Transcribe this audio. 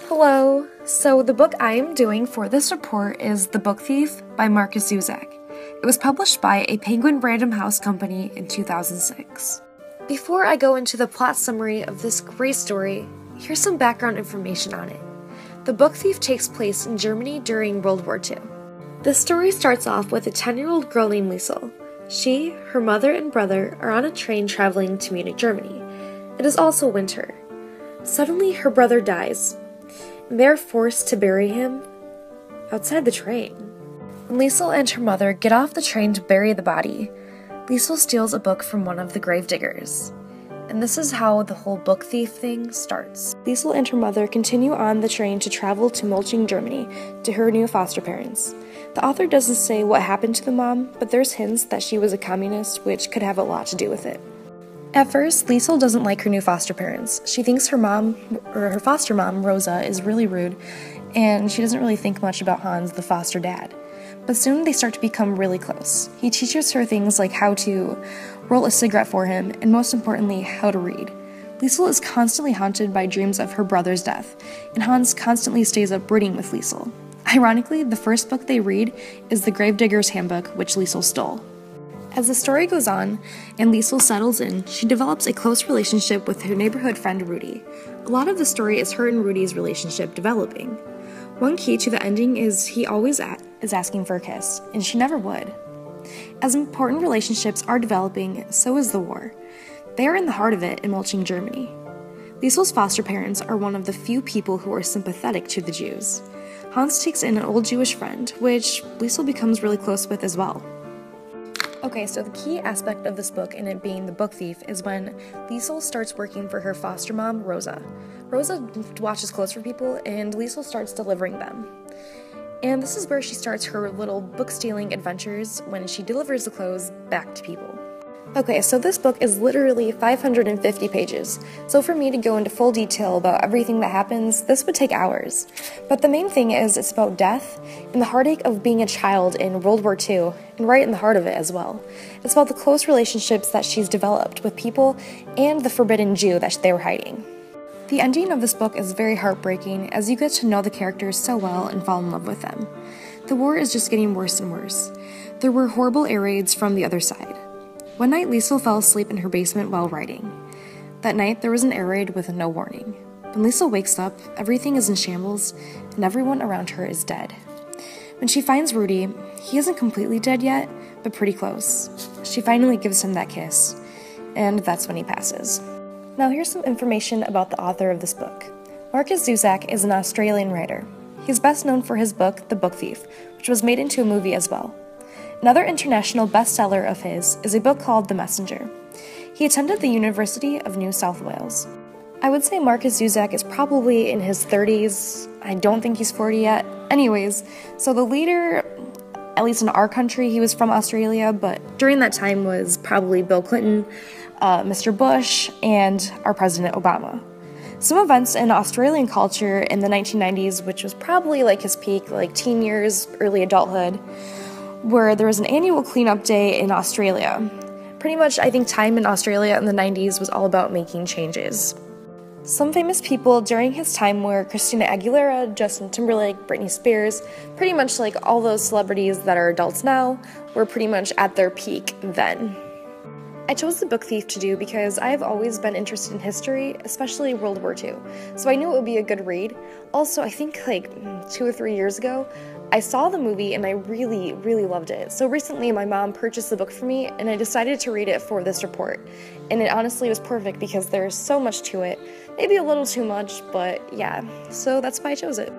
Hello! So the book I am doing for this report is The Book Thief by Markus Zusak. It was published by a Penguin Random House company in 2006. Before I go into the plot summary of this great story, here's some background information on it. The Book Thief takes place in Germany during World War II. This story starts off with a 10-year-old girl named Liesl. She, her mother, and brother are on a train traveling to Munich, Germany. It is also winter. Suddenly, her brother dies, and they are forced to bury him outside the train. When Liesl and her mother get off the train to bury the body, Liesl steals a book from one of the gravediggers. And this is how the whole book thief thing starts. Liesl and her mother continue on the train to travel to Mulching, Germany, to her new foster parents. The author doesn't say what happened to the mom, but there's hints that she was a communist, which could have a lot to do with it. At first, Liesl doesn't like her new foster parents. She thinks her foster mom, Rosa, is really rude, and she doesn't really think much about Hans, the foster dad. But soon they start to become really close. He teaches her things like how to roll a cigarette for him, and most importantly, how to read. Liesl is constantly haunted by dreams of her brother's death, and Hans constantly stays up reading with Liesl. Ironically, the first book they read is The Gravedigger's Handbook, which Liesl stole. As the story goes on, and Liesl settles in, she develops a close relationship with her neighborhood friend Rudy. A lot of the story is her and Rudy's relationship developing. One key to the ending is he always is asking for a kiss, and she never would. As important relationships are developing, so is the war. They are in the heart of it in Mulching, Germany. Liesl's foster parents are one of the few people who are sympathetic to the Jews. Hans takes in an old Jewish friend, which Liesl becomes really close with as well. Okay, so the key aspect of this book, and it being the book thief, is when Liesl starts working for her foster mom, Rosa. Rosa watches clothes for people, and Liesl starts delivering them. And this is where she starts her little book-stealing adventures when she delivers the clothes back to people. Okay, so this book is literally 550 pages, so for me to go into full detail about everything that happens, this would take hours. But the main thing is it's about death and the heartache of being a child in World War II, and right in the heart of it as well. It's about the close relationships that she's developed with people and the forbidden Jew that they were hiding. The ending of this book is very heartbreaking as you get to know the characters so well and fall in love with them. The war is just getting worse and worse. There were horrible air raids from the other side. One night, Liesl fell asleep in her basement while writing. That night, there was an air raid with no warning. When Liesl wakes up, everything is in shambles, and everyone around her is dead. When she finds Rudy, he isn't completely dead yet, but pretty close. She finally gives him that kiss, and that's when he passes. Now here's some information about the author of this book. Markus Zusak is an Australian writer. He's best known for his book, The Book Thief, which was made into a movie as well. Another international bestseller of his is a book called The Messenger. He attended the University of New South Wales. I would say Markus Zusak is probably in his 30s. I don't think he's 40 yet. Anyways, so the leader, at least in our country, he was from Australia, but during that time was probably Bill Clinton, Mr. Bush, and our President Obama. Some events in Australian culture in the 1990s, which was probably like his peak, like teen years, early adulthood, where there was an annual cleanup day in Australia. Pretty much, I think time in Australia in the 90s was all about making changes. Some famous people during his time were Christina Aguilera, Justin Timberlake, Britney Spears, pretty much like all those celebrities that are adults now were pretty much at their peak then. I chose The Book Thief to do because I have always been interested in history, especially World War II, so I knew it would be a good read. Also, I think like 2 or 3 years ago, I saw the movie and I really, really loved it. So recently my mom purchased the book for me and I decided to read it for this report. And it honestly was perfect because there's so much to it. Maybe a little too much, but yeah. So that's why I chose it.